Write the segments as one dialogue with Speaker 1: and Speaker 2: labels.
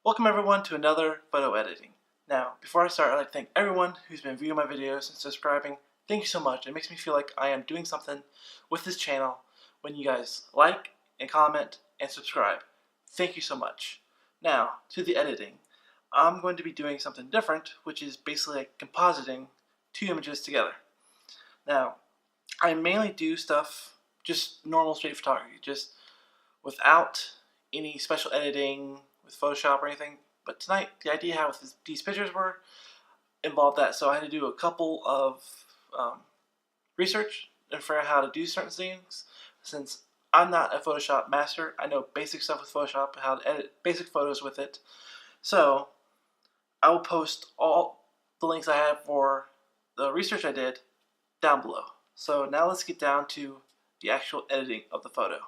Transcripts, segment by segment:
Speaker 1: Welcome everyone to another photo editing. Now, before I start, I'd like to thank everyone who's been viewing my videos and subscribing. Thank you so much. It makes me feel like I am doing something with this channel when you guys like and comment and subscribe. Thank you so much. Now, to the editing. I'm going to be doing something different, which is basically like compositing two images together. Now, I mainly do stuff just normal straight photography, just without any special editing with Photoshop or anything. But tonight, the idea how these pictures were involved that, so I had to do a couple of research and figure out how to do certain things. Since I'm not a Photoshop master, I know basic stuff with Photoshop, how to edit basic photos with it. So I will post all the links I have for the research I did down below. So now let's get down to the actual editing of the photo.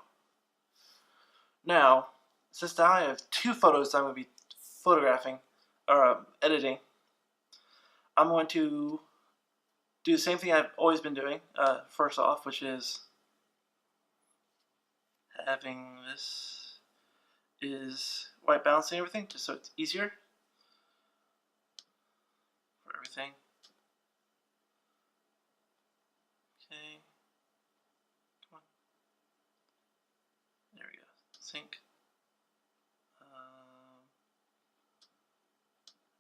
Speaker 1: Now, since now I have two photos I'm going to be photographing or editing, I'm going to do the same thing I've always been doing. First off, which is having this is white balancing everything, just so it's easier for everything. Okay, come on, there we go. Sync.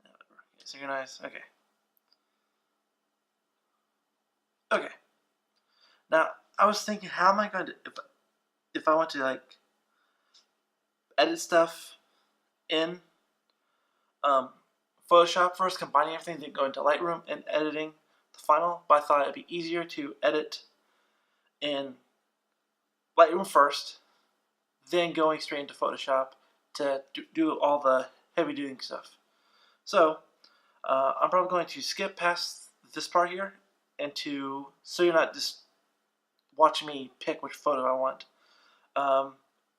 Speaker 1: Yeah, whatever. Okay, synchronize. Okay. Okay. Now I was thinking, how am I going to if I want to like edit stuff in Photoshop first, combining everything, then go into Lightroom and editing the final. But I thought it'd be easier to edit in Lightroom first, then going straight into Photoshop to do all the heavy duty stuff. So I'm probably going to skip past this part here, and so you're not just watching me pick which photo I want.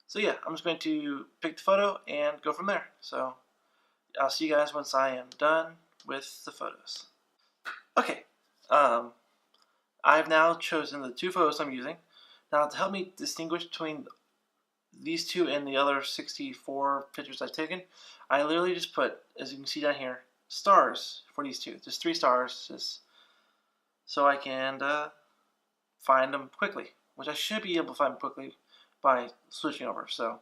Speaker 1: So yeah, I'm just going to pick the photo and go from there. So I'll see you guys once I am done with the photos. Okay, I've now chosen the two photos I'm using. Now, to help me distinguish between these two and the other 64 pictures I've taken, I literally just put, as you can see down here, stars for these two. Just 3 stars, just so I can find them quickly, which I should be able to find quickly by switching over. So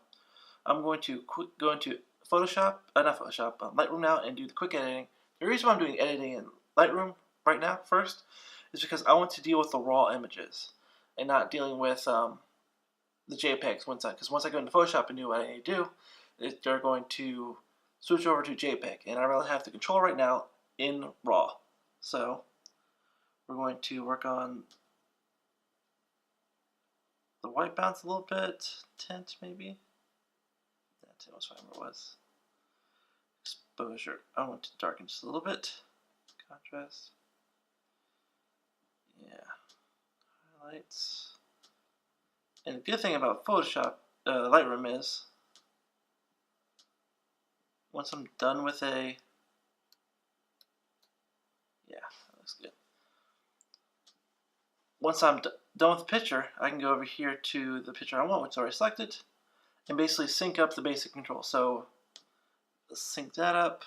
Speaker 1: I'm going to go into Lightroom now and do the quick editing. The reason why I'm doing editing in Lightroom right now first is because I want to deal with the raw images and not dealing with the JPEGs because once I go into Photoshop and do what I need to do, they're going to switch over to JPEG, and I really have the control right now in RAW. So we're going to work on the white balance a little bit, tint maybe. Yeah, tint was fine where it was. Exposure, I want to darken just a little bit. Contrast. Yeah. Highlights. And the good thing about Lightroom is, once I'm done with yeah, that looks good. Once I'm done with the picture, I can go over here to the picture I want, which is already selected, and basically sync up the basic control. So let's sync that up.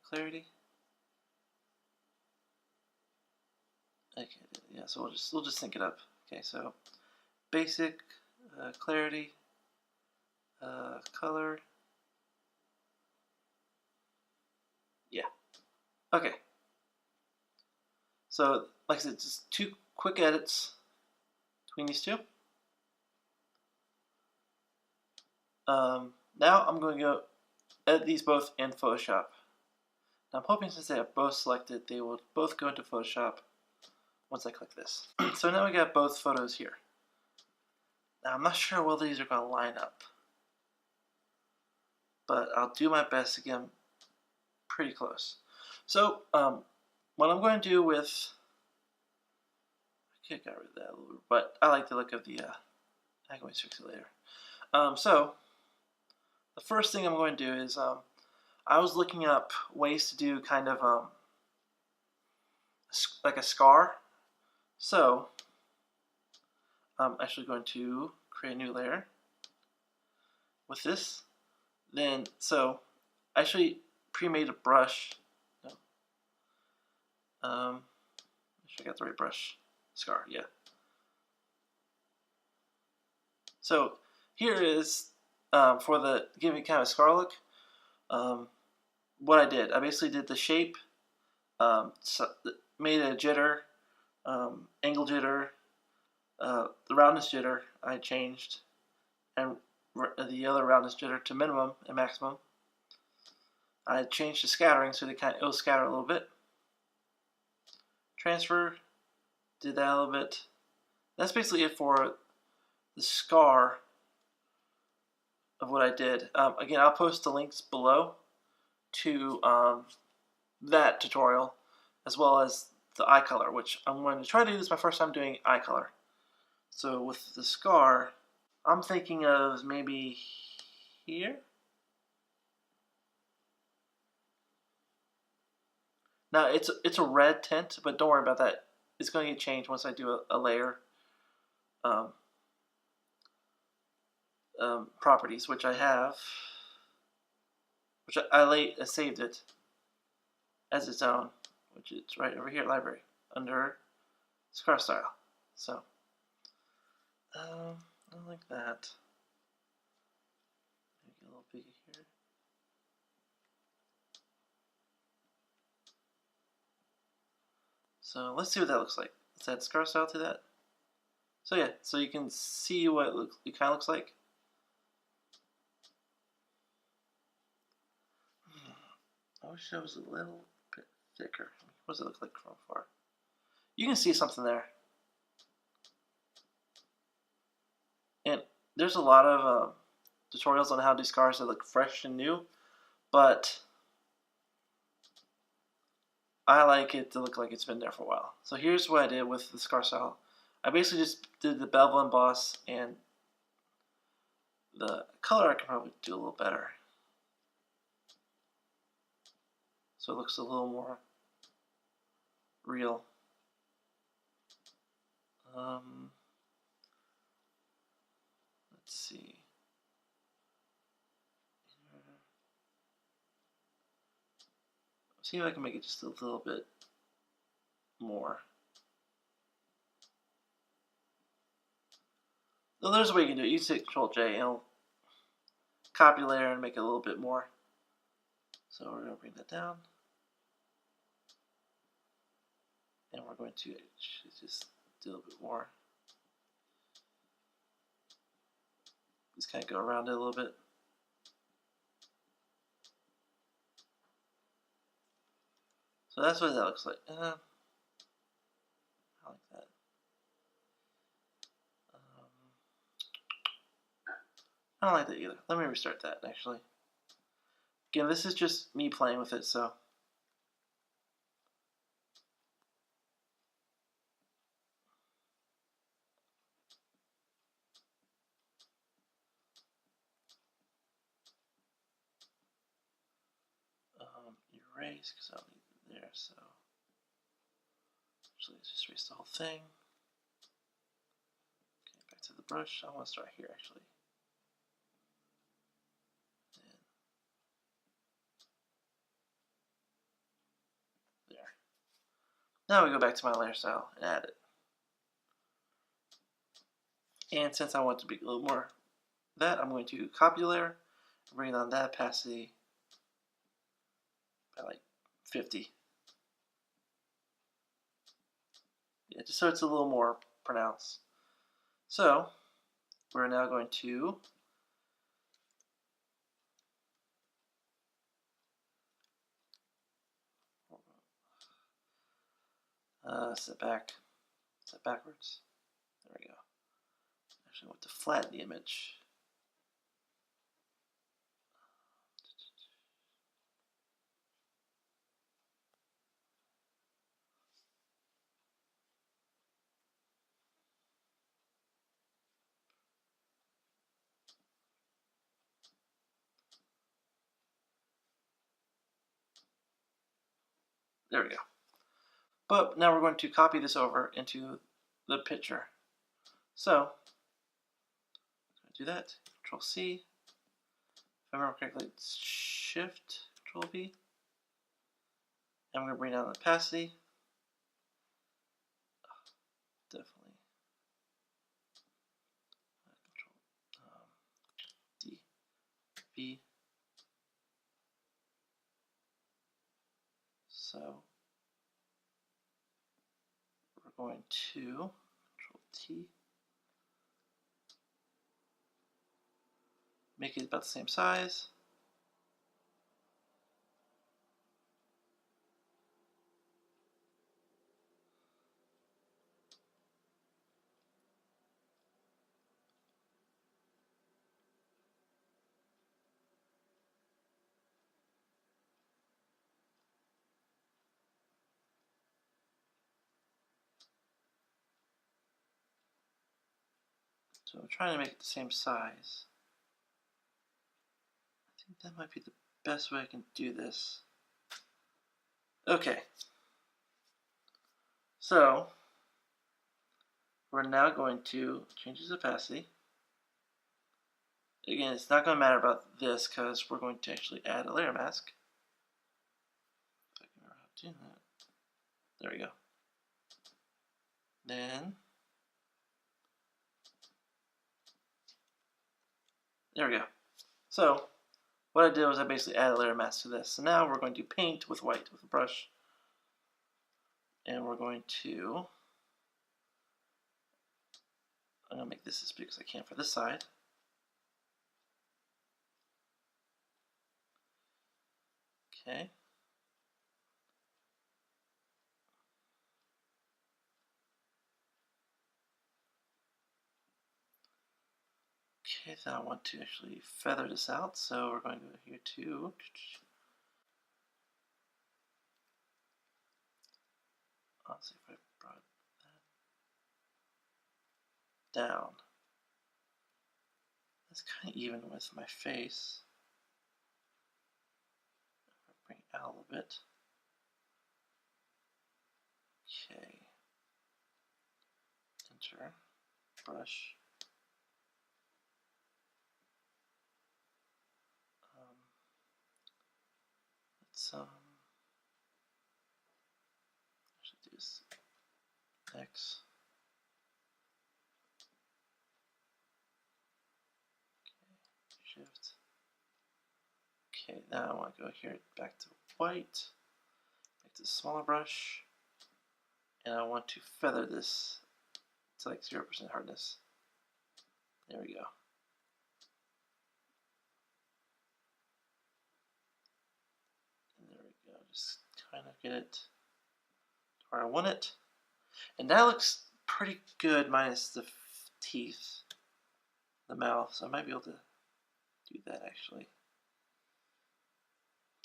Speaker 1: Clarity. Okay, yeah. So we'll just sync it up. Okay, so basic, clarity, color. Yeah. Okay. So, like I said, just 2 quick edits between these two. Now I'm going to go edit these both in Photoshop. Now I'm hoping since they are both selected, they will both go into Photoshop once I click this. So now we got both photos here. Now I'm not sure whether these are going to line up, but I'll do my best to get them pretty close. So what I'm going to do with, I got rid of that a little bit, but I like the look of the, I can always fix it later. So the first thing I'm going to do is, I was looking up ways to do kind of like a scar. So I'm actually going to create a new layer. with this, then so I actually pre-made a brush. No. Make sure I got the right brush. Scar, yeah. So here is for the giving kind of a scar look. What I did, I basically did the shape, made a jitter, angle jitter, the roundness jitter I changed, and the other roundness jitter to minimum and maximum. I changed the scattering so it will scatter a little bit. Transfer, did that a little bit. That's basically it for the scar of what I did. Again, I'll post the links below to that tutorial, as well as the eye color, which I'm going to try to do. This is my first time doing eye color. So with the scar, I'm thinking of maybe here. Now it's a red tint, but don't worry about that. It's going to get changed once I do a layer properties, which I have, which I saved it as its own, which is right over here, library, under scar style. So I like that. Make it a little bigger here. So let's see what that looks like. Let's add scar style to that. So yeah, so you can see what it kind of looks like. I wish it was a little bit thicker. What does it look like from afar? You can see something there. And there's a lot of tutorials on how to do scars that look fresh and new, but I like it to look like it's been there for a while. So here's what I did with the scar style. I basically just did the bevel emboss, and the color I can probably do a little better. So it looks a little more real. Let's see. See if I can make it just a little bit more. So there's a way you can do it. You take Control J and it'll copy layer and make it a little bit more. So we're going to bring that down. And we're going to just do a little bit more. Just kind of go around it a little bit. So that's what that looks like. I like that. I don't like that either. Let me restart that, actually. Again, this is just me playing with it, so. Erase, because I'll leave it there, so. Actually, let's just erase the whole thing. Okay, back to the brush. I want to start here, actually. Now we go back to my layer style and add it. And since I want it to be a little more that, I'm going to copy layer, bring on that opacity by like 50. Yeah, just so it's a little more pronounced. So we're now going to set backwards. There we go. Actually, I want to flatten the image. There we go. But now we're going to copy this over into the picture. So, do that, Control C, I remember correctly, it's Shift Control V. And I'm going to bring down the opacity. Definitely. Control D V. So we're going to Control T. Make it about the same size. So I'm trying to make it the same size. I think that might be the best way I can do this. Okay. So we're now going to change its opacity. Again, it's not going to matter about this because we're going to actually add a layer mask. If I can remember how to do that. There we go. Then there we go. So what I did was I basically added a layer mask to this. So now we're going to paint with white with a brush. And we're going to, I'm going to make this as big as I can for this side. Okay. Okay, then I want to actually feather this out, so we're going to go here to let's see if I brought that down. That's kind of even with my face. Bring it out a little bit. Okay. Enter. Brush. Let's actually do this X. Okay. Shift. Okay, now I want to go here back to white. Back to the smaller brush. And I want to feather this to like 0% hardness. There we go. And there we go. Just kind of get it to where I want it. And that looks pretty good minus the teeth, the mouth. So I might be able to do that actually.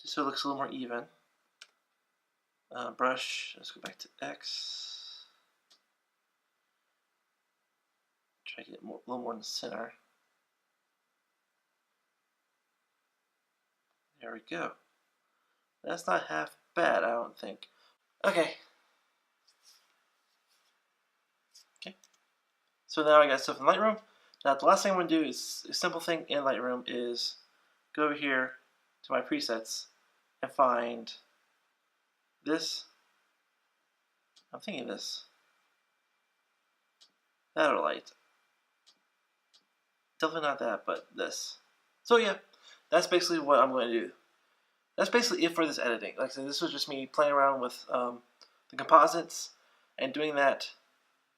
Speaker 1: Just so it looks a little more even. Brush, let's go back to X. Try to get a little more in the center. There we go. That's not half bad, I don't think. Okay. So now I got stuff in Lightroom. Now the last thing I'm going to do is a simple thing in Lightroom is go over here to my presets and find this. I'm thinking this. That or light. Definitely not that, but this. So yeah, that's basically what I'm going to do. That's basically it for this editing. Like I said, this was just me playing around with the composites and doing that.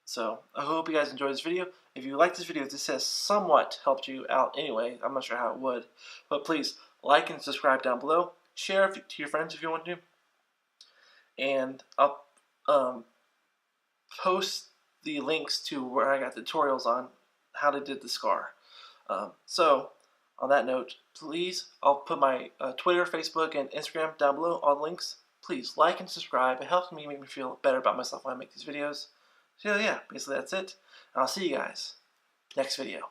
Speaker 1: So I hope you guys enjoyed this video. If you like this video, if this has somewhat helped you out anyway, I'm not sure how it would, but please like and subscribe down below. Share to your friends if you want to. And I'll post the links to where I got tutorials on how to do the scar. So on that note, please, I'll put my Twitter, Facebook, and Instagram down below, all the links. Please like and subscribe. It helps me make me feel better about myself when I make these videos. So yeah, basically that's it. And I'll see you guys next video.